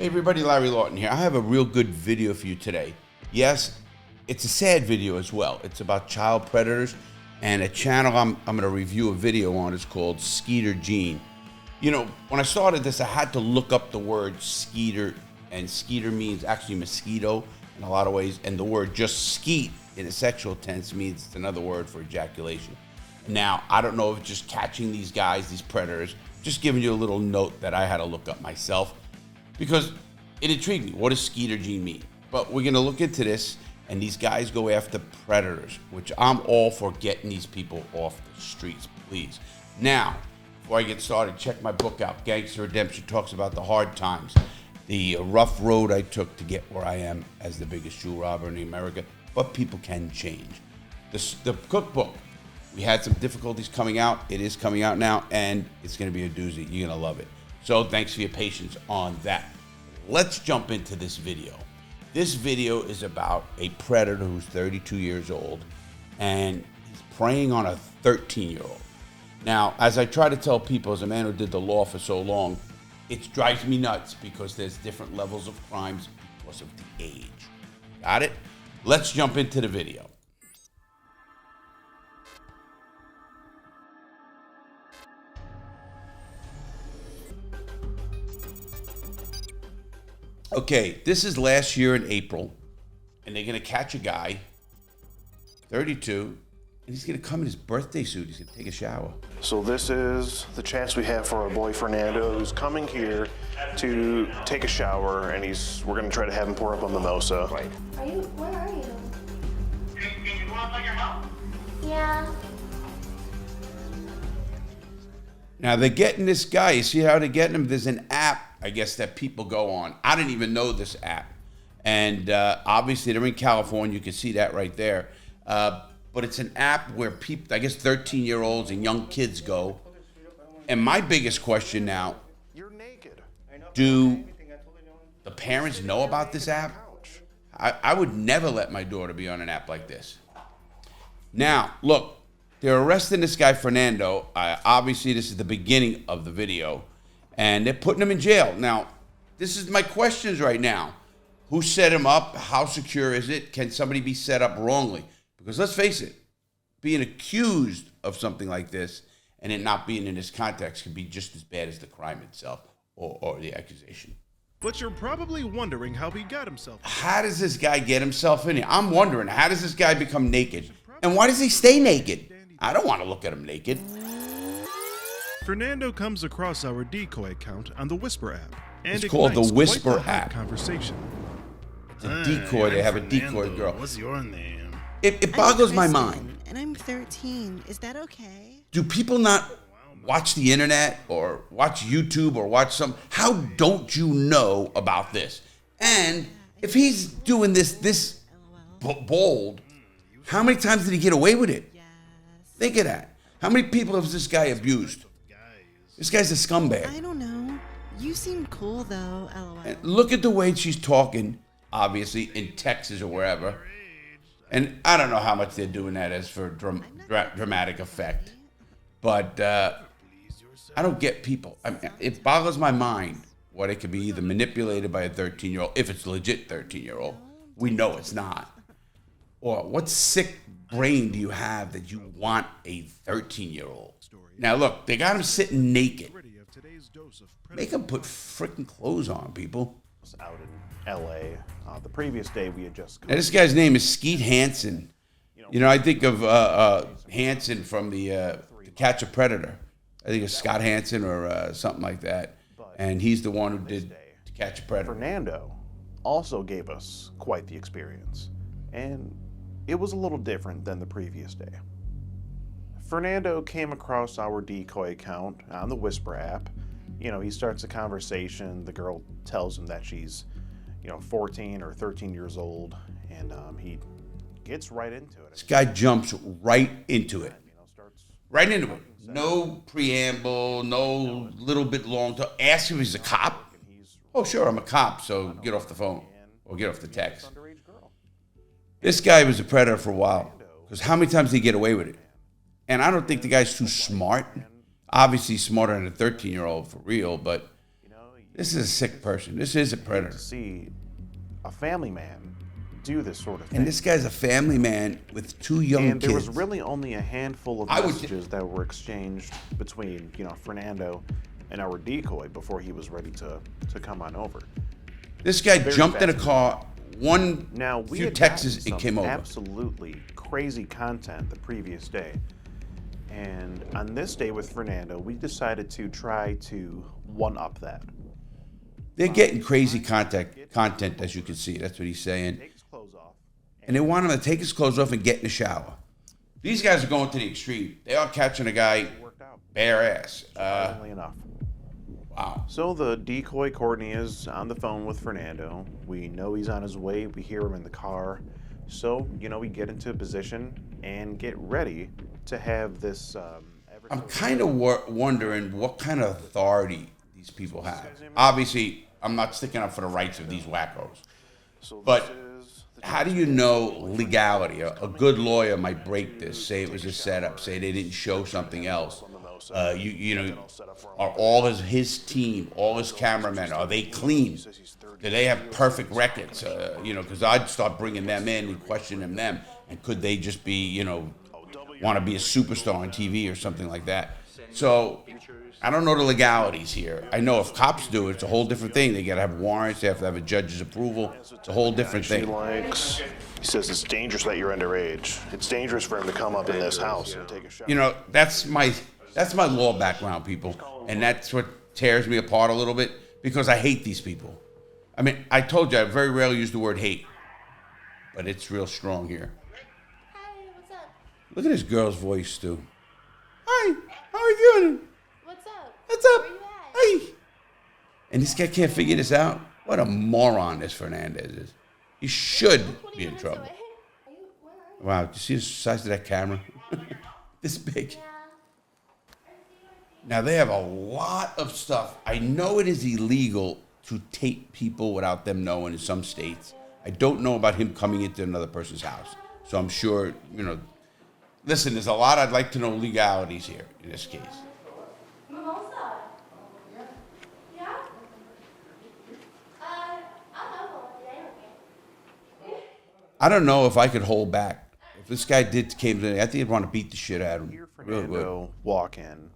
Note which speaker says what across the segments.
Speaker 1: Hey everybody, Larry Lawton here. I have a real good video for you today. Yes, it's a sad video as well. It's about child predators, and a channel I'm going to review a video on is called Skeeter Jean. You know, when I started this, I had to look up the word skeeter, and skeeter means actually mosquito in a lot of ways, and the word just skeet in a sexual tense means it's another word for ejaculation. Now, I don't know if it's just catching these guys, these predators, just giving you a little note that I had to look up myself, because it intrigued me. What does Skeeter Jean mean? But we're going to look into this, and these guys go after predators, which I'm all for getting these people off the streets, please. Now, before I get started, check my book out. Gangster Redemption talks about the hard times, the rough road I took to get where I am as the biggest jewel robber in America, but people can change. The cookbook, we had some difficulties coming out. It is coming out now, and it's going to be a doozy. You're going to love it. So thanks for your patience on that. Let's jump into this video. This video is about a predator who's 32 years old, and he's preying on a 13-year-old. Now, as I try to tell people, as a man who did the law for so long, it drives me nuts because there's different levels of crimes because of the age. Got it? Let's jump into the video. Okay, this is last year in April, and they're going to catch a guy, 32, and he's going to come in his birthday suit. He's going to take a shower.
Speaker 2: So this is the chance we have for our boy Fernando, who's coming here to take a shower, and we're going to try to have him pour up a mimosa.
Speaker 3: Where are you?
Speaker 4: Can you go outside your house?
Speaker 3: Yeah.
Speaker 1: Now, they're getting this guy. You see how they're getting him? There's an app, I guess, that people go on. I didn't even know this app. And obviously, they're in California. You can see that right there. But it's an app where people, I guess 13-year-olds and young kids go. And my biggest question now,
Speaker 2: You're naked.
Speaker 1: do the parents know about this app? I would never let my daughter be on an app like this. Now, look, they're arresting this guy, Fernando. Obviously, this is the beginning of the video. And they're putting him in jail. Now, this is my questions right now. Who set him up? How secure is it? Can somebody be set up wrongly? Because let's face it, being accused of something like this and it not being in this context can be just as bad as the crime itself or the accusation.
Speaker 5: But you're probably wondering how he got himself.
Speaker 1: How does this guy get himself in here? I'm wondering, how does this guy become naked? And why does he stay naked? I don't want to look at him naked.
Speaker 5: Fernando comes across our decoy account on the Whisper app. And
Speaker 1: It's called the
Speaker 5: ignites
Speaker 1: Whisper
Speaker 5: quite the hot
Speaker 1: app.
Speaker 5: Conversation.
Speaker 1: It's a decoy. They have a decoy girl.
Speaker 6: What's your name?
Speaker 1: It boggles my
Speaker 7: I'm
Speaker 1: mind.
Speaker 7: Kristen, and I'm 13. Is that okay?
Speaker 1: Do people not watch the internet or watch YouTube or watch some? How don't you know about this? And if he's doing this bold, how many times did he get away with it?
Speaker 7: Yes.
Speaker 1: Think of that. How many people has this guy abused? This guy's a scumbag.
Speaker 7: I don't know. You seem cool though, LOL.
Speaker 1: And look at the way she's talking, obviously, in Texas or wherever. And I don't know how much they're doing that as for dramatic effect. But I don't get people. I mean, it boggles my mind what it could be either manipulated by a 13-year-old, if it's legit 13-year-old. We know it's not. Or what sick brain do you have that you want a 13-year-old? Now, look, they got him sitting naked. Make him put freaking clothes on, people.
Speaker 2: Out in L.A. The previous day, we had just.
Speaker 1: Now, this guy's name is Skeet Hansen. You know, I think of Hansen from the To Catch a Predator. I think it's Scott Hansen or something like that. And he's the one who did To Catch a Predator.
Speaker 2: Fernando also gave us quite the experience, and it was a little different than the previous day. Fernando came across our decoy account on the Whisper app. You know, he starts a conversation. The girl tells him that she's, 14 or 13 years old, and he gets right into it.
Speaker 1: This guy jumps right into it. Right into it. No preamble, no little bit long to ask if he's a cop. Oh, sure, I'm a cop, so get off the phone or get off the text. This guy was a predator for a while, because how many times did he get away with it? And I don't think the guy's too smart. Obviously smarter than a 13-year-old for real, but This is a sick person. This is a
Speaker 2: To
Speaker 1: predator.
Speaker 2: see a family man do this sort of thing.
Speaker 1: And this guy's a family man with 2 young
Speaker 2: And
Speaker 1: kids.
Speaker 2: there was really only a handful of
Speaker 1: I would-
Speaker 2: messages that were exchanged between, Fernando and our decoy before he was ready to come on over.
Speaker 1: This guy
Speaker 2: Very
Speaker 1: jumped in a
Speaker 2: fast.
Speaker 1: car, one
Speaker 2: Now, we
Speaker 1: few
Speaker 2: had
Speaker 1: texts,
Speaker 2: gotten
Speaker 1: and
Speaker 2: some
Speaker 1: came over.
Speaker 2: absolutely crazy content the previous day. And on this day with Fernando, we decided to try to one-up that.
Speaker 1: They're getting crazy content, as you can see. That's what he's saying.
Speaker 2: Take his clothes off.
Speaker 1: And they want him to take his clothes off and get in the shower. These guys are going to the extreme. They are catching a guy
Speaker 2: Worked out.
Speaker 1: bare ass.
Speaker 2: Surprisingly enough.
Speaker 1: Wow.
Speaker 2: So the decoy Courtney is on the phone with Fernando. We know he's on his way. We hear him in the car. So, we get into position and get ready to have this.
Speaker 1: I'm kind of wondering what kind of authority these people have. Obviously, I'm not sticking up for the rights of these wackos.
Speaker 2: So
Speaker 1: But
Speaker 2: this is the
Speaker 1: how do you know legality? A good lawyer might break this, say it was a setup, say they didn't show something else. Are all his team, all his cameramen, are they clean? Do they have perfect records? Because I'd start bringing them in and questioning them. And could they just be, want to be a superstar on TV or something like that? So I don't know the legalities here. I know if cops do it, it's a whole different thing. They got to have warrants. They have to have a judge's approval. It's a whole different
Speaker 2: She
Speaker 1: thing.
Speaker 2: likes. He says it's dangerous that you're underage. It's dangerous for him to come up in this house and take a shower.
Speaker 1: That's my law background, people, and that's what tears me apart a little bit because I hate these people. I mean, I told you I very rarely use the word hate, but it's real strong here.
Speaker 3: Hi, what's up?
Speaker 1: Look at this girl's voice, Stu. Hi, how are you doing?
Speaker 3: What's up?
Speaker 1: What's up?
Speaker 3: Where you at?
Speaker 1: Hey. And this guy can't figure this out. What a moron this Fernandez is. He should
Speaker 3: 20
Speaker 1: be in
Speaker 3: minutes
Speaker 1: trouble.
Speaker 3: away. Where are you?
Speaker 1: Wow, do you see the size of that camera? This big.
Speaker 3: Yeah.
Speaker 1: Now, they have a lot of stuff. I know it is illegal to tape people without them knowing in some states. I don't know about him coming into another person's house. So I'm sure, listen, there's a lot I'd like to know legalities here in this case.
Speaker 3: Mimosa. Yeah? I'll have one today, okay?
Speaker 1: I don't know if I could hold back. If this guy came to me, I think I'd want to beat the shit out of him.
Speaker 2: Hear
Speaker 1: Really would.
Speaker 2: Fernando walk in.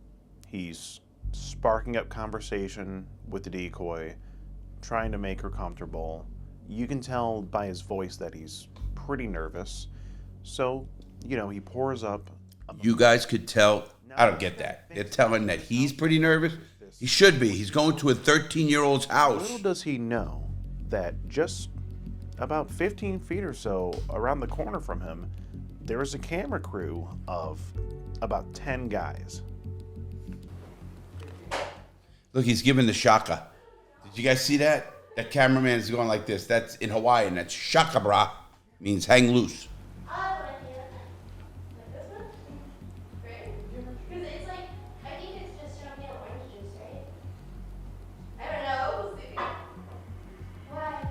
Speaker 2: He's sparking up conversation with the decoy, trying to make her comfortable. You can tell by his voice that he's pretty nervous. So, he pours up.
Speaker 1: You guys could tell. I don't get that. They're telling that he's pretty nervous. He should be. He's going to a 13-year-old's house.
Speaker 2: Little does he know that just about 15 feet or so around the corner from him, there is a camera crew of about 10 guys.
Speaker 1: Look, he's giving the shaka. Did you guys see that? That cameraman is going like this. That's in Hawaiian. That's shaka, brah. Means hang loose.
Speaker 3: I have an idea. Like this one? Right? Because it's like, I think it's just champagne and orange juice, right? I don't know. We'll see. Why?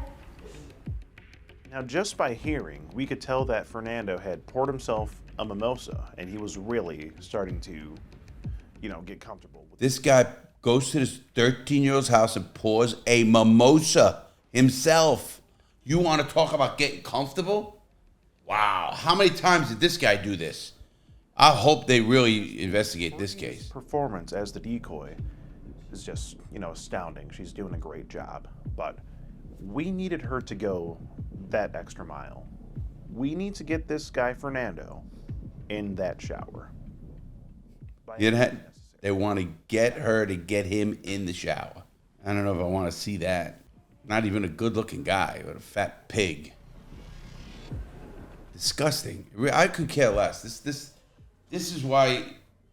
Speaker 2: Now, just by hearing, we could tell that Fernando had poured himself a mimosa, and he was really starting to, get comfortable with
Speaker 1: This guy goes to this 13-year-old's house and pours a mimosa himself. You want to talk about getting comfortable? Wow. How many times did this guy do this? I hope they really investigate this case.
Speaker 2: performance as the decoy is just, astounding. She's doing a great job. But we needed her to go that extra mile. We need to get this guy, Fernando, in that shower.
Speaker 1: They want to get her to get him in the shower. I don't know if I want to see that. Not even a good-looking guy, but a fat pig. Disgusting. I could care less. This is why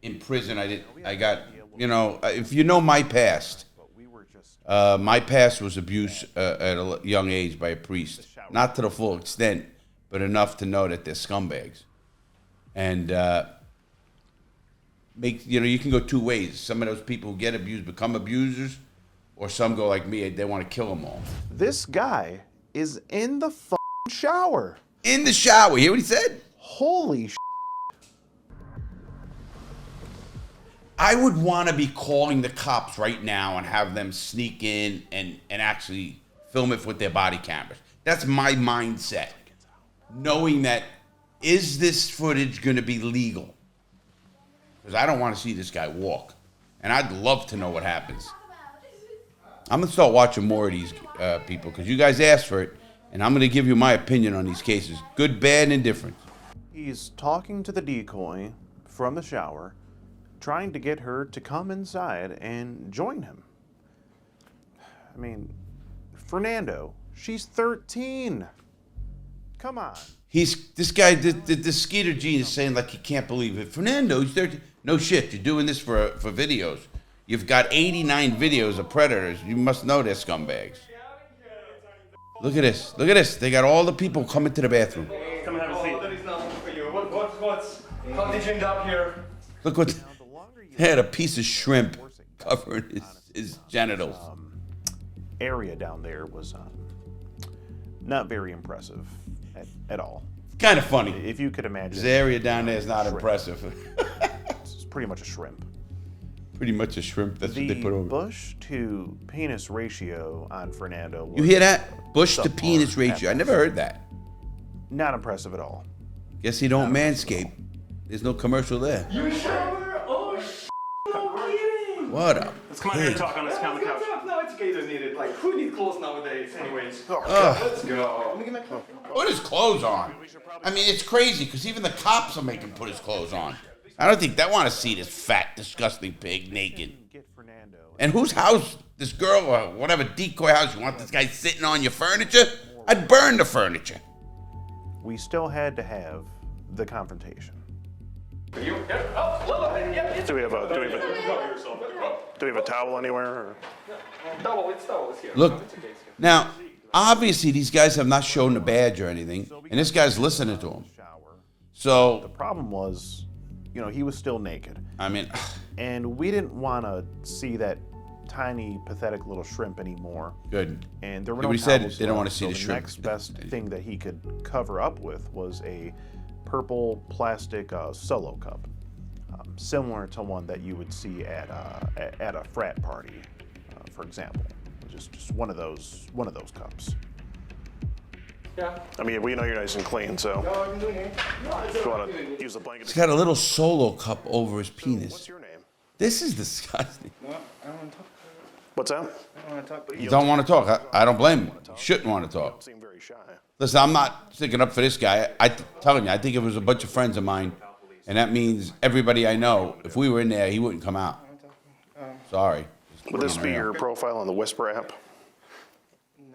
Speaker 1: in prison I got, if you know my past, my past was abuse at a young age by a priest. Not to the full extent, but enough to know that they're scumbags. And you can go two ways. Some of those people who get abused become abusers, or some go like me, they want to kill them all.
Speaker 2: This guy is in the shower.
Speaker 1: In the shower. Hear what he said?
Speaker 2: Holy
Speaker 1: I would want to be calling the cops right now and have them sneak in and actually film it with their body cameras. That's my mindset. Knowing that, is this footage going to be legal? Because I don't want to see this guy walk. And I'd love to know what happens. I'm going to start watching more of these people because you guys asked for it. And I'm going to give you my opinion on these cases. Good, bad, and indifferent.
Speaker 2: He's talking to the decoy from the shower, trying to get her to come inside and join him. I mean, Fernando, she's 13. Come on.
Speaker 1: This guy, the Skeeter Jean is saying like he can't believe it. Fernando, he's 13. No shit, you're doing this for videos. You've got 89 videos of predators. You must know they're scumbags. Look at this. Look at this. They got all the people coming to the bathroom.
Speaker 6: Come and have a seat. There is nothing for you. What's how did you end up here?
Speaker 1: Look what they had a piece of shrimp covering his genitals.
Speaker 2: Area down there was not very impressive at all.
Speaker 1: It's kind of funny.
Speaker 2: If you could imagine.
Speaker 1: This area down there is not impressive.
Speaker 2: It's pretty much a shrimp.
Speaker 1: Pretty much a shrimp. That's what they put over.
Speaker 2: The bush to penis ratio on Fernando was
Speaker 1: You hear that? Bush to penis ratio. I never heard that.
Speaker 2: not impressive at all.
Speaker 1: Guess he don't manscape. There's no commercial there.
Speaker 6: You shower? Oh, no kidding.
Speaker 1: What up?
Speaker 6: Let's come out here and talk on this couch. No, it's okay. You don't need it. Like, who needs clothes nowadays, anyways? Let's go. Let me get my clothes.
Speaker 1: Put his clothes on. I mean, it's crazy because even the cops will make him put his clothes on. I don't think they want to see this fat, disgusting pig naked.
Speaker 2: Get Fernando.
Speaker 1: And whose house, this girl or whatever decoy house, you want this guy sitting on your furniture? I'd burn the furniture.
Speaker 2: We still had to have the confrontation.
Speaker 6: Oh, yeah,
Speaker 2: Do we have a towel anywhere? Or?
Speaker 6: Towel, it's here.
Speaker 1: Look, now, obviously these guys have not shown the badge or anything, and this guy's listening to him.
Speaker 2: The
Speaker 1: So,
Speaker 2: problem was, he was still naked.
Speaker 1: I mean,
Speaker 2: And we didn't want to see that tiny, pathetic little shrimp anymore.
Speaker 1: good.
Speaker 2: And there were
Speaker 1: Yeah,
Speaker 2: no
Speaker 1: we said
Speaker 2: towels
Speaker 1: they don't
Speaker 2: left,
Speaker 1: want to see
Speaker 2: so
Speaker 1: the shrimp.
Speaker 2: next best thing that he could cover up with was a purple plastic solo cup, similar to one that you would see at a frat party, for example. Just one of those cups.
Speaker 6: Yeah.
Speaker 2: I mean, we know you're nice and clean, so
Speaker 6: No, I've been doing it. No, it's
Speaker 2: if you
Speaker 6: all
Speaker 2: want
Speaker 6: right.
Speaker 2: to use the blanket.
Speaker 1: He's got a little solo cup over his penis.
Speaker 2: What's your name?
Speaker 1: This is disgusting.
Speaker 6: No, I don't want to talk.
Speaker 2: What's that?
Speaker 6: I don't want to talk. But
Speaker 1: You don't want to talk. I don't blame him. You shouldn't want to talk.
Speaker 2: Seem very shy.
Speaker 1: Listen, I'm not sticking up for this guy. Telling you, I think if it was a bunch of friends of mine, and that means everybody I know, if we were in there, he wouldn't come out. Sorry.
Speaker 2: Would this be your profile on the Whisper app?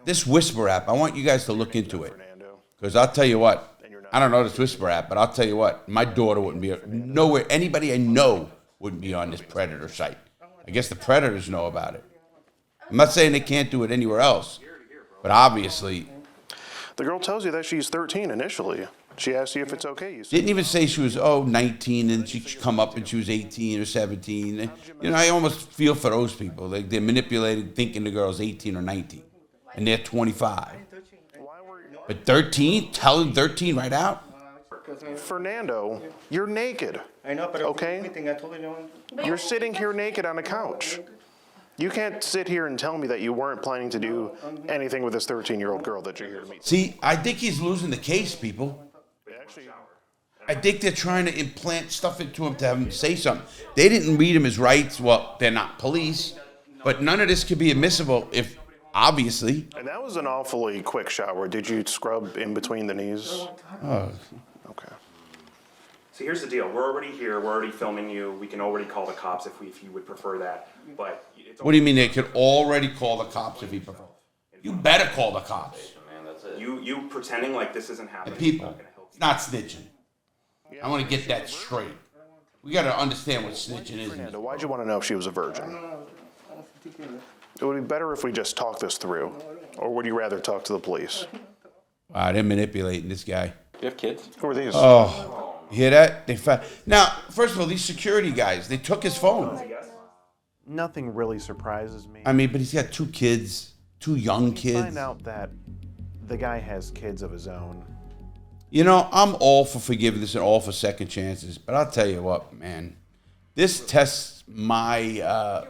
Speaker 1: This Whisper app, I want you guys to look into it.
Speaker 2: Fernando.
Speaker 1: Because I'll tell you what, I don't know this Whisper app, but I'll tell you what, my daughter wouldn't be, nowhere, anybody I know wouldn't be on this Predator site. I guess the Predators know about it. I'm not saying they can't do it anywhere else, but obviously,
Speaker 2: The girl tells you that she's 13 initially. She asks you if it's okay. You say,
Speaker 1: didn't even say she was, 19, and she'd come up and she was 18 or 17. I almost feel for those people. Like they're manipulated thinking the girl's 18 or 19, and they're 25. But 13? Telling 13 right out?
Speaker 2: Fernando, you're naked.
Speaker 6: I know, but
Speaker 2: Okay.
Speaker 6: anything I told you no.
Speaker 2: You're sitting here naked on a couch. You can't sit here and tell me that you weren't planning to do anything with this 13-year-old girl that you're here to meet.
Speaker 1: See, I think he's losing the case, people. I think they're trying to implant stuff into him to have him say something. They didn't read him his rights. Well, they're not police, but none of this could be admissible if, obviously.
Speaker 2: And that was an awfully quick shower. Did you scrub in between the knees?
Speaker 1: Oh,
Speaker 2: Okay.
Speaker 8: So here's the deal. We're already here. We're already filming you. We can already call the cops if you would prefer that. But it's
Speaker 1: what do you mean they could already call the cops if he prefer? You better call the cops.
Speaker 8: you pretending like this isn't
Speaker 1: The
Speaker 8: happening.
Speaker 1: people.
Speaker 8: Is not gonna help
Speaker 1: It's not snitching. I want to get that straight. We got to understand what snitching is.
Speaker 2: Fernando, why'd you want to know if she was a virgin? It would be better if we just talked this through. Or would you rather talk to the police?
Speaker 1: Wow, they're manipulating this guy.
Speaker 8: you. You have kids?
Speaker 2: Who are these?
Speaker 1: Oh, you hear that? They found. Now, first of all, these security guys, they took his phone.
Speaker 2: Nothing really surprises me.
Speaker 1: I mean, but he's got 2 kids, 2 young kids.
Speaker 2: Find out that the guy has kids of his own.
Speaker 1: I'm all for forgiveness and all for second chances, but I'll tell you what, man. This tests my,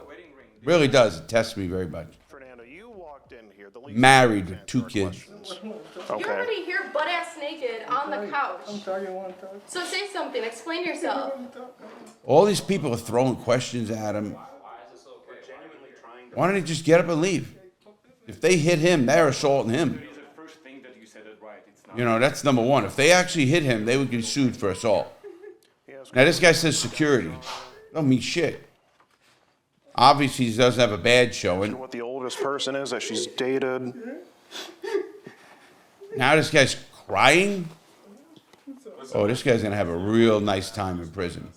Speaker 1: really does. It tests me very much.
Speaker 2: Fernando, you walked in here. The
Speaker 1: Married with 2 kids.
Speaker 3: You're already here butt ass naked on the couch.
Speaker 6: I'm sorry, I want to talk.
Speaker 3: So say something. Explain yourself.
Speaker 1: All these people are throwing questions at him. Why don't he just get up and leave? If they hit him, they're assaulting him. You know, that's number one. If they actually hit him, they would get sued for assault. Now, this guy says security. Don't mean shit. Obviously, he doesn't have a badge showing.
Speaker 2: What the oldest person is that she's dated.
Speaker 1: Now this guy's crying. Oh, this guy's going to have a real nice time in prison.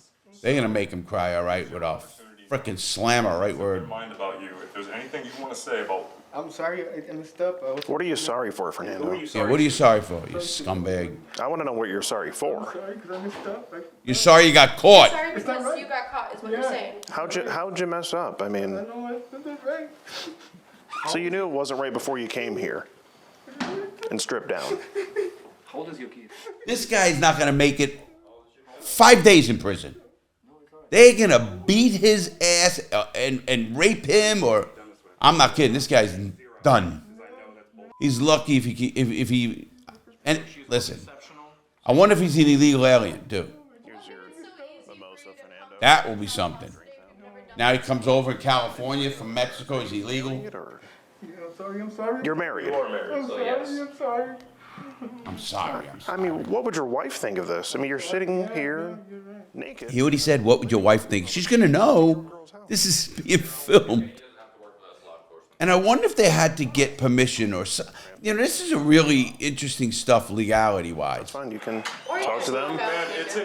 Speaker 1: They're going to make him cry, all right, with a frickin' slammer right word.
Speaker 9: Mind about you. If there's anything you want to say about...
Speaker 6: I'm sorry, I messed up.
Speaker 2: What are you sorry for, Fernando?
Speaker 1: Yeah, what are you sorry for, you scumbag?
Speaker 2: I want to know what you're sorry for.
Speaker 6: Sorry, because I messed up.
Speaker 1: You're sorry you got caught.
Speaker 3: Sorry because you got caught is what you're saying.
Speaker 2: How'd you mess up? I mean, so you knew it wasn't right before you came here and stripped down.
Speaker 8: How old is your kid?
Speaker 1: This guy's not going to make it 5 days in prison. They're going to beat his ass and rape him or... I'm not kidding. This guy's done. He's lucky if he... And listen, I wonder if he's an illegal alien, too. That will be something. Now he comes over in California from Mexico. Is he illegal?
Speaker 6: I'm sorry.
Speaker 2: You're married.
Speaker 6: I'm sorry.
Speaker 1: I'm sorry.
Speaker 2: I mean, what would your wife think of this? I mean, you're sitting here naked.
Speaker 1: Hear what he said? What would your wife think? She's going to know. This is being filmed. And I wonder if they had to get permission or so. You know, this is a really interesting stuff legality-wise.
Speaker 2: Fine, you can talk to them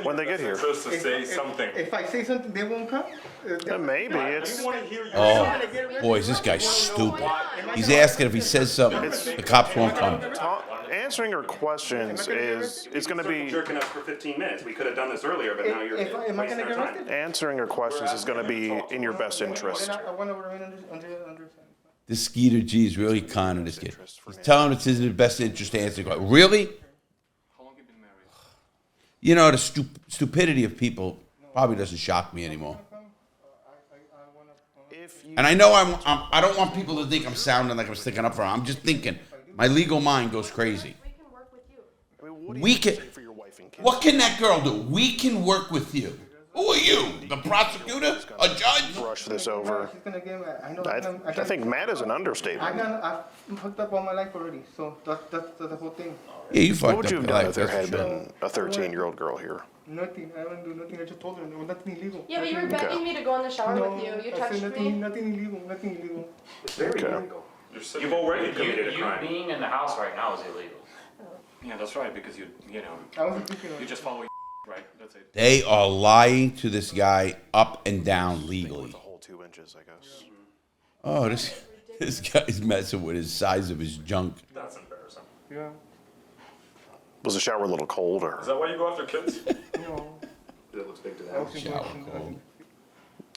Speaker 2: when they get here.
Speaker 9: Supposed to say something.
Speaker 6: If I say something, they won't come?
Speaker 2: Maybe it's.
Speaker 1: Oh, boys, this guy's stupid. He's asking if he says something, the cops won't come.
Speaker 2: Answering her questions is going to be.
Speaker 8: Jerking us for 15 minutes. We could have done this earlier, but now you're
Speaker 6: Am I
Speaker 8: wasting
Speaker 6: going to
Speaker 8: our
Speaker 6: get
Speaker 8: time.
Speaker 6: arrested?
Speaker 2: Answering her questions is going to be in your best interest.
Speaker 6: I want to remain under.
Speaker 1: This Skeeter G is really conning this kid. He's telling him it's in his best interest to answer the question. Really?
Speaker 8: How long have you been married?
Speaker 1: You know, the stupidity of people probably doesn't shock me anymore. And I know I don't want people to think I'm sounding like I'm sticking up for him. I'm just thinking. My legal mind goes crazy. We can. What can that girl do? We can work with you. Who are you? The prosecutor? A judge?
Speaker 2: Brush this over.
Speaker 6: She's going to get
Speaker 2: I think mad is an understatement.
Speaker 6: I've hooked up all my life already, so that's the whole thing.
Speaker 1: Yeah, you
Speaker 2: What
Speaker 1: fucked
Speaker 2: would
Speaker 1: up
Speaker 2: you have
Speaker 1: your
Speaker 2: done
Speaker 1: life.
Speaker 2: if there
Speaker 1: That's
Speaker 2: had
Speaker 1: for sure.
Speaker 2: been a 13-year-old girl here?
Speaker 6: Nothing. I didn't do nothing. I just told her there was nothing illegal.
Speaker 3: Yeah, but you were begging me to go in the shower with you. You
Speaker 6: I said
Speaker 3: touched me.
Speaker 6: nothing illegal. Nothing illegal.
Speaker 8: It's very
Speaker 2: Okay.
Speaker 8: illegal. You've already committed a
Speaker 10: You
Speaker 8: crime.
Speaker 10: being in the house right now is illegal.
Speaker 8: Yeah, that's right, because you know,
Speaker 6: I wasn't thinking of
Speaker 8: you
Speaker 6: it.
Speaker 8: just follow right? That's it.
Speaker 1: They are lying to this guy up and down legally.
Speaker 2: The whole 2 inches, I guess.
Speaker 1: Oh, this guy's messing with his size of his junk.
Speaker 8: That's embarrassing.
Speaker 6: Yeah.
Speaker 2: Was the shower a little cold or?
Speaker 9: Is that why you go after kids?
Speaker 6: No.
Speaker 8: It looks big to
Speaker 6: I
Speaker 8: them.
Speaker 6: was
Speaker 1: Shower
Speaker 6: thinking
Speaker 1: cold.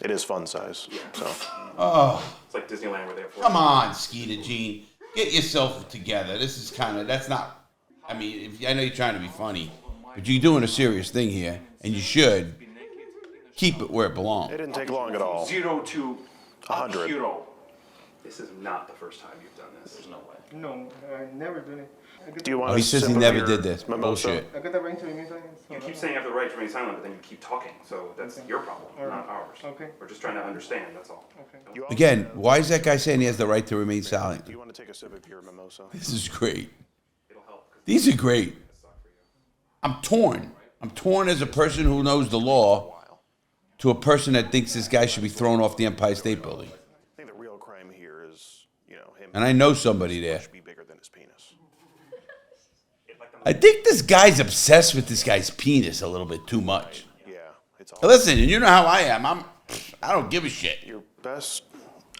Speaker 2: It is fun size. So
Speaker 1: Oh,
Speaker 8: It's like Disneyland where they have
Speaker 1: come on, Skeeter Jean. Get yourself together. This is that's not, I mean, I know you're trying to be funny, but you're doing a serious thing here, and you should keep it where it belongs.
Speaker 2: it didn't take long at all.
Speaker 8: 0 to
Speaker 2: 100.
Speaker 8: hero. This is not the first time you've done this. There's no way.
Speaker 6: No, I never done it.
Speaker 2: Do you want
Speaker 1: Oh,
Speaker 2: a
Speaker 1: he says he
Speaker 2: sip of
Speaker 1: never
Speaker 2: your
Speaker 1: did this.
Speaker 2: mimosa?
Speaker 1: Bullshit.
Speaker 6: I got the right to remain silent.
Speaker 8: You keep saying you have the right to remain silent, but then you keep talking. So that's your problem, not ours.
Speaker 6: Okay.
Speaker 8: We're just trying to understand, that's all.
Speaker 6: Okay.
Speaker 2: You also-
Speaker 1: Again, why is that guy saying he has the right to remain silent?
Speaker 2: Do you want to take a sip of your mimosa?
Speaker 1: This is great.
Speaker 8: It'll help. 'Cause
Speaker 1: These are great. I'm torn. I'm torn as a person who knows the law to a person that thinks this guy should be thrown off the Empire State Building.
Speaker 2: I think the real crime here is, him.
Speaker 1: And I know somebody there.
Speaker 2: Should be bigger than his penis.
Speaker 1: I think this guy's obsessed with this guy's penis a little bit too much.
Speaker 2: Yeah, it's all.
Speaker 1: Listen, you know how I am. I don't give a shit.
Speaker 2: Your best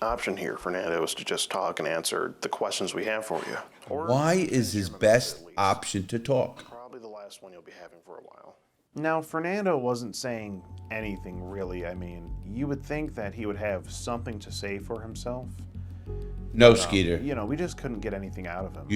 Speaker 2: option here, Fernando, is to just talk and answer the questions we have for you. Or
Speaker 1: Why is his best option to talk?
Speaker 2: probably the last one you'll be having for a while. Now, Fernando wasn't saying anything really. I mean, you would think that he would have something to say for himself.
Speaker 1: No, Skeeter.
Speaker 2: We just couldn't get anything out of him.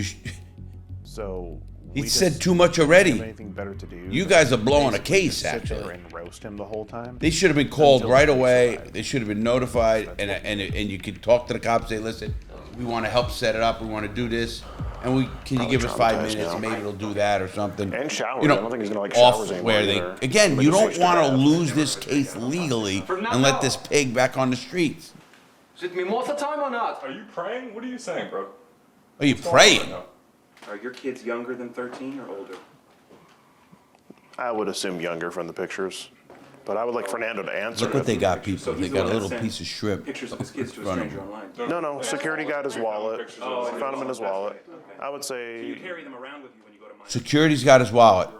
Speaker 2: So
Speaker 1: He
Speaker 2: we
Speaker 1: said
Speaker 2: just
Speaker 1: too much
Speaker 2: didn't
Speaker 1: already.
Speaker 2: have anything better to do
Speaker 1: You
Speaker 2: than
Speaker 1: guys are blowing a
Speaker 2: basically
Speaker 1: case,
Speaker 2: just sit there
Speaker 1: actually.
Speaker 2: and roast him the whole time.
Speaker 1: They should have been called
Speaker 2: Until
Speaker 1: right
Speaker 2: the police
Speaker 1: away.
Speaker 2: arrived.
Speaker 1: They should have been notified, and you could talk to the cops. Say, listen, we want to help set it up. We want to do this, and can you give us 5
Speaker 2: traumatized
Speaker 1: minutes?
Speaker 2: now.
Speaker 1: Maybe it'll do that or something.
Speaker 2: And showers.
Speaker 1: You know,
Speaker 2: I don't think he's gonna like showers anymore
Speaker 1: where they
Speaker 2: either.
Speaker 1: again.
Speaker 2: Like
Speaker 1: You
Speaker 2: a
Speaker 1: don't
Speaker 2: switch to
Speaker 1: want to
Speaker 2: bath.
Speaker 1: lose this case legally and let this pig back on the streets.
Speaker 6: Is it mimosa time or not?
Speaker 9: Are you praying? What are you saying, bro?
Speaker 1: Are you praying?
Speaker 8: Are your kids younger than 13 or older?
Speaker 2: I would assume younger from the pictures, but I would like Fernando to answer.
Speaker 1: Look what
Speaker 2: it.
Speaker 1: they got, people.
Speaker 8: So
Speaker 1: They
Speaker 8: he's the
Speaker 1: got a
Speaker 8: one that
Speaker 1: little
Speaker 8: sent
Speaker 1: piece of shrimp.
Speaker 8: Pictures of his kids to a
Speaker 1: in front of
Speaker 8: stranger
Speaker 1: him.
Speaker 8: online.
Speaker 2: No, security got his wallet.
Speaker 8: Oh,
Speaker 2: Found him in his wallet.
Speaker 8: Okay.
Speaker 2: I would
Speaker 8: So you
Speaker 2: say
Speaker 8: carry them around with you when you go to mine.
Speaker 1: Security's got his wallet,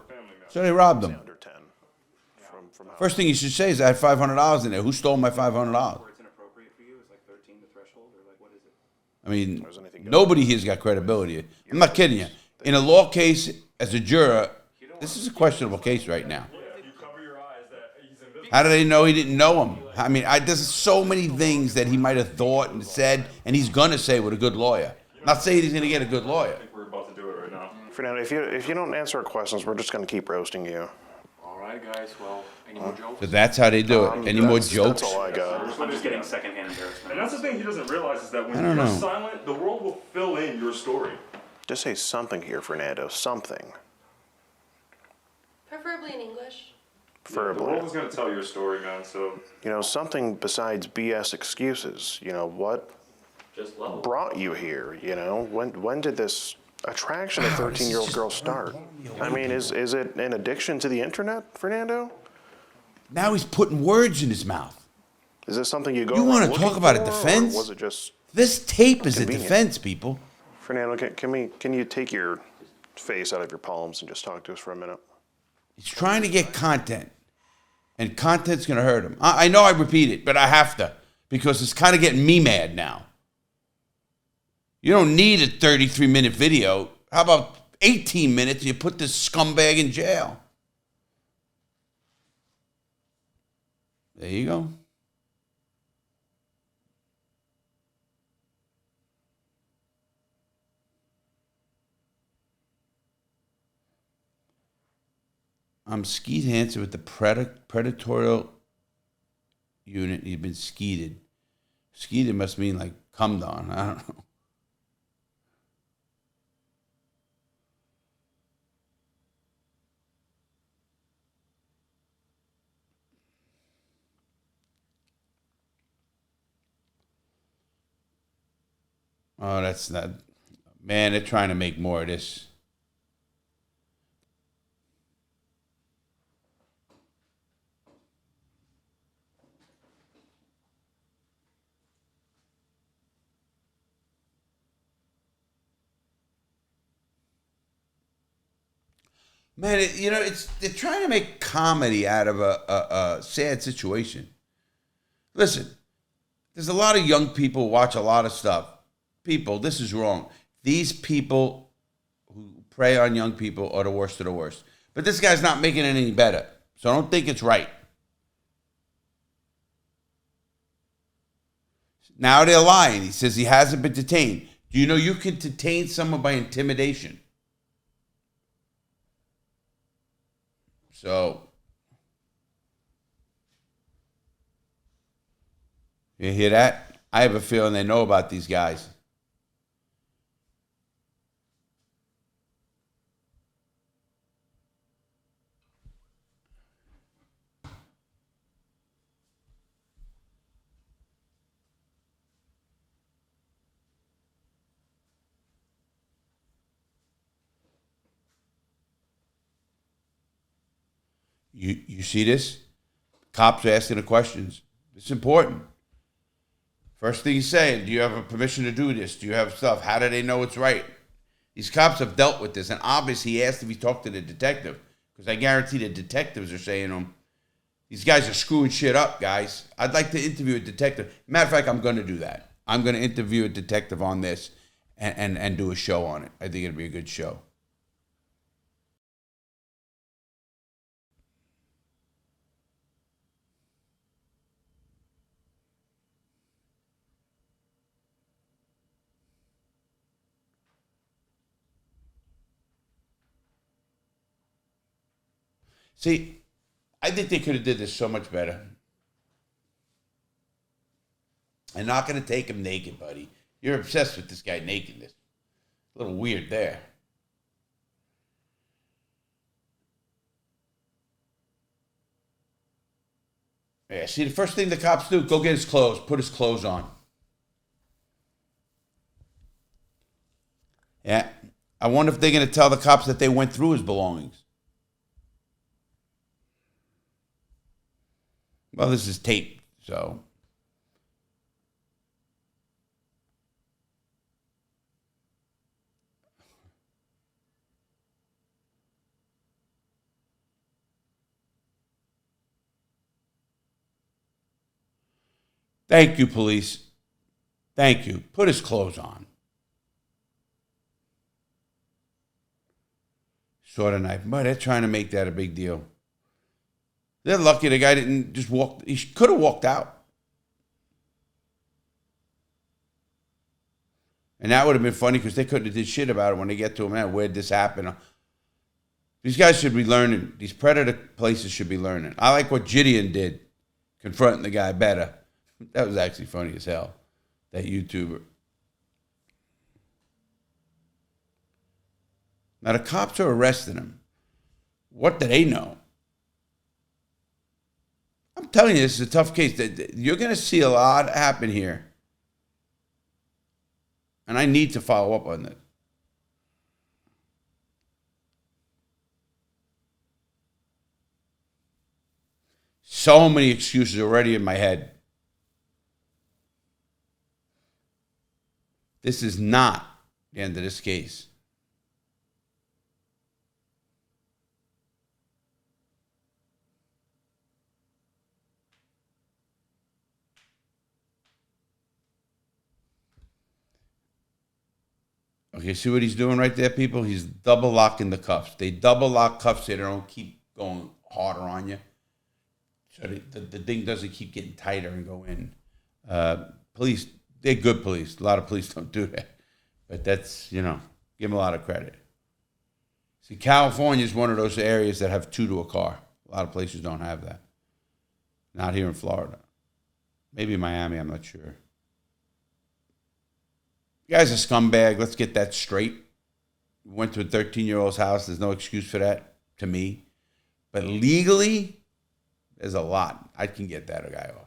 Speaker 1: so they robbed him.
Speaker 2: under 10. From how
Speaker 1: First thing you should say is, I had $500 in there. Who stole my $500?
Speaker 8: Where it's inappropriate for you is like 13 the threshold, or like what is it?
Speaker 1: I mean,
Speaker 2: There's anything going
Speaker 1: nobody here's got credibility. I'm not kidding you. In a law case, as a juror, this is a questionable case right now.
Speaker 9: You cover your eyes that he's invisible.
Speaker 1: How do they know he didn't know him? I mean, there's so many things that he might have thought and said, and he's gonna say with a good lawyer. Not saying he's gonna get a good lawyer.
Speaker 9: I think we're about to do it right now.
Speaker 2: Fernando, if you don't answer our questions, we're just gonna keep roasting you.
Speaker 10: All right, guys. Well, any more jokes?
Speaker 1: So that's how they do it. Any more jokes?
Speaker 2: That's all I got.
Speaker 8: I'm just getting secondhand embarrassment.
Speaker 9: And that's the thing he doesn't realize is that when
Speaker 1: I don't
Speaker 9: you're
Speaker 1: know.
Speaker 9: silent, the world will fill in your story.
Speaker 2: Just say something here, Fernando. Something.
Speaker 3: Preferably in English.
Speaker 9: The
Speaker 2: Preferably.
Speaker 9: world is going to tell your story, man. So
Speaker 2: You know, something besides BS excuses. You know, what
Speaker 10: Just level.
Speaker 2: brought you here? You know, when did this attraction of 13-year-old girls start? I mean, is it an addiction to the internet, Fernando?
Speaker 1: Now he's putting words in his mouth.
Speaker 2: Is this something you go
Speaker 1: You
Speaker 2: around
Speaker 1: wanna
Speaker 2: looking
Speaker 1: talk about a
Speaker 2: for, or
Speaker 1: defense?
Speaker 2: was it just
Speaker 1: This tape is a
Speaker 2: Convenient.
Speaker 1: defense, people.
Speaker 2: Fernando? Can you take your face out of your palms and just talk to us for a minute?
Speaker 1: He's trying to get content, and content's going to hurt him. I know I repeat it, but I have to, because it's kind of getting me mad now. You don't need a 33-minute video. How about 18 minutes and you put this scumbag in jail? There you go. I'm Skeet Hansen with the predatorial unit. He's been skeeted. Skeeted must mean like cummed on. I don't know. Oh, that's not. Man, they're trying to make more of this. Man, they're trying to make comedy out of a sad situation. Listen, there's a lot of young people who watch a lot of stuff. People, this is wrong. These people who prey on young people are the worst of the worst. But this guy's not making it any better. So I don't think it's right. Now they're lying. He says he hasn't been detained. Do you know you can detain someone by intimidation? So, you hear that? I have a feeling they know about these guys. You see this? Cops are asking the questions. It's important. First thing he's saying, do you have a permission to do this? Do you have stuff? How do they know it's right? These cops have dealt with this, and obviously he asked if he talked to the detective, because I guarantee the detectives are saying to him, these guys are screwing shit up, guys. I'd like to interview a detective. Matter of fact, I'm going to do that. I'm going to interview a detective on this and do a show on it. I think it'll be a good show. See, I think they could have did this so much better. I'm not going to take him naked, buddy. You're obsessed with this guy nakedness. A little weird there. Yeah, see, the first thing the cops do, go get his clothes, put his clothes on. Yeah, I wonder if they're going to tell the cops that they went through his belongings. Well, this is taped, so. Thank you, police. Thank you. Put his clothes on. Sort of knife. But they're trying to make that a big deal. They're lucky the guy didn't just walk. He could have walked out. And that would have been funny because they couldn't have did shit about it when they get to him. Man, where'd this happen? These guys should be learning. These predator places should be learning. I like what Gideon did, confronting the guy better. That was actually funny as hell, that YouTuber. Now, the cops are arresting him. What do they know? I'm telling you, this is a tough case. You're going to see a lot happen here. And I need to follow up on this. So many excuses already in my head. This is not the end of this case. Okay, see what he's doing right there, people? He's double locking the cuffs. They double lock cuffs so they don't keep going harder on you. So the thing doesn't keep getting tighter and go in. Police, they're good police. A lot of police don't do that. But that's, give them a lot of credit. See, California is one of those areas that have 2 to a car. A lot of places don't have that. Not here in Florida. Maybe Miami, I'm not sure. You guy's a scumbag. Let's get that straight. Went to a 13-year-old's house. There's no excuse for that, to me. But legally, there's a lot. I can get that guy off.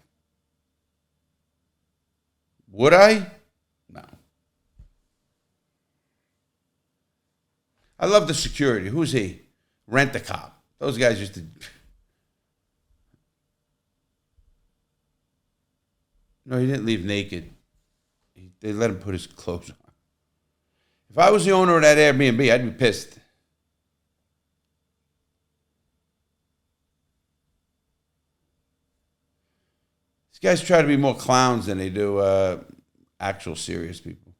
Speaker 1: Would I? No. I love the security. Who's he? Rent-a-cop. Those guys used to... No, he didn't leave naked. They let him put his clothes on. If I was the owner of that Airbnb, I'd be pissed. These guys try to be more clowns than they do actual serious people.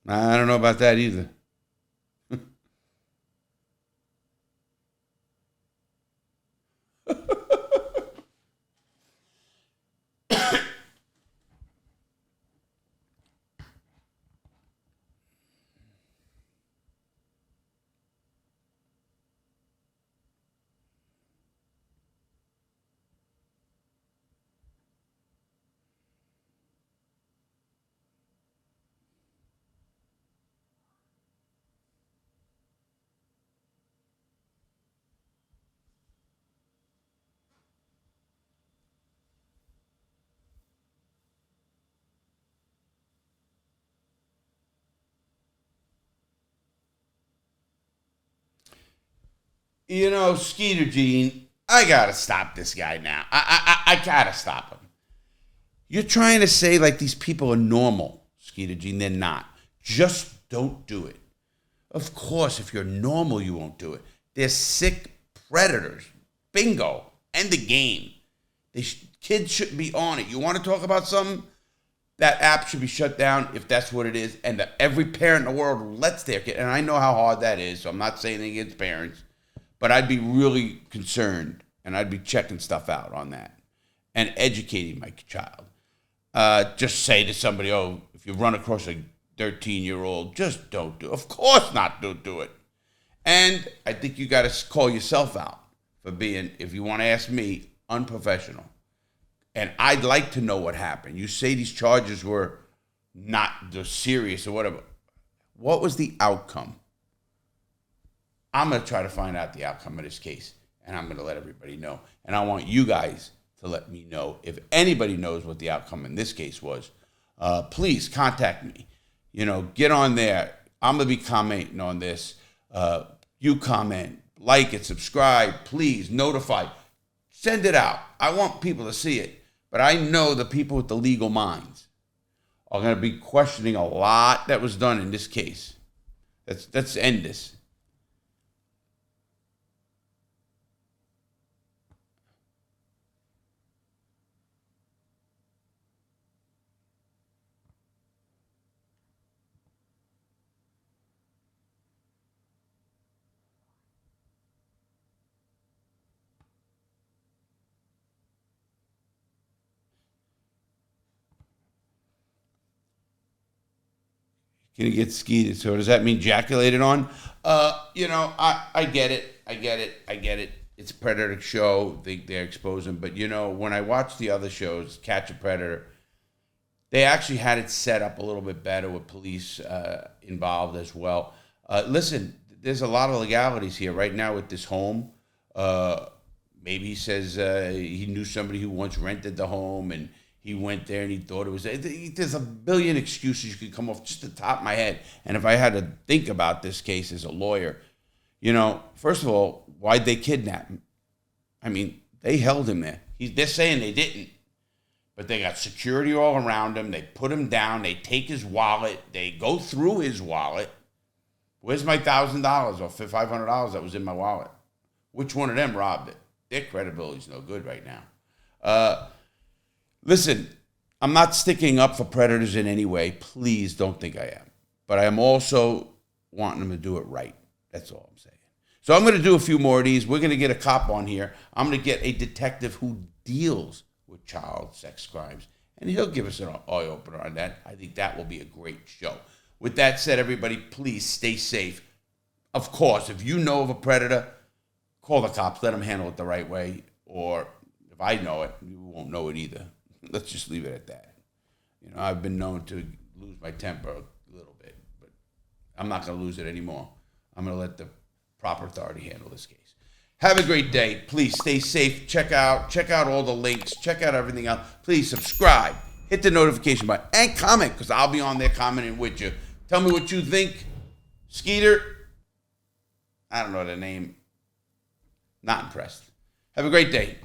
Speaker 1: I don't know about that either. Skeeter Jean, I gotta stop this guy now. I gotta stop him. You're trying to say like these people are normal, Skeeter Jean. They're not. Just don't do it. Of course, if you're normal, you won't do it. They're sick predators. Bingo. End the game. Kids shouldn't be on it. You want to talk about something? That app should be shut down if that's what it is. And that every parent in the world lets their kid. And I know how hard that is, so I'm not saying anything against parents. But I'd be really concerned and I'd be checking stuff out on that and educating my child. Just say to somebody, oh, if you run across a 13-year-old, just don't do it. Of course not, don't do it. And I think you got to call yourself out for being, if you want to ask me, unprofessional. And I'd like to know what happened. You say these charges were not serious or whatever. What was the outcome? I'm going to try to find out the outcome of this case, and I'm going to let everybody know. And I want you guys to let me know if anybody knows what the outcome in this case was. Please contact me. You know, get on there. I'm going to be commenting on this. You comment, like it, subscribe, please, notify. Send it out. I want people to see it. But I know the people with the legal minds are going to be questioning a lot that was done in this case. Let's end this. Can you get skeeted? So does that mean ejaculated on? You know, I get it. I get it. It's a Predator show. They're exposing. But, you know, when I watch the other shows, Catch a Predator, they actually had it set up a little bit better with police involved as well. Listen, there's a lot of legalities here right now with this home. Maybe he says he knew somebody who once rented the home and he went there and he thought it was... There's a billion excuses you could come off just the top of my head. And if I had to think about this case as a lawyer, you know, first of all, why'd they kidnap him? I mean, they held him there. They're saying they didn't. But they got security all around him. They put him down. They take his wallet. They go through his wallet. Where's my $1,000 or $500 that was in my wallet? Which one of them robbed it? Their credibility's no good right now. Listen, I'm not sticking up for predators in any way. Please don't think I am. But I am also wanting them to do it right. That's all I'm saying. So I'm going to do a few more of these. We're going to get a cop on here. I'm going to get a detective who deals with child sex crimes, and he'll give us an eye-opener on that. I think that will be a great show. With that said, everybody, please stay safe. Of course, if you know of a predator, call the cops. Let them handle it the right way. Or if I know it, you won't know it either. Let's just leave it at that. You know, I've been known to lose my temper a little bit, but I'm not going to lose it anymore. I'm going to let the proper authority handle this case. Have a great day. Please stay safe. Check out all the links. Check out everything else. Please subscribe. Hit the notification button and comment, because I'll be on there commenting with you. Tell me what you think. Skeeter, I don't know the name. Not impressed. Have a great day.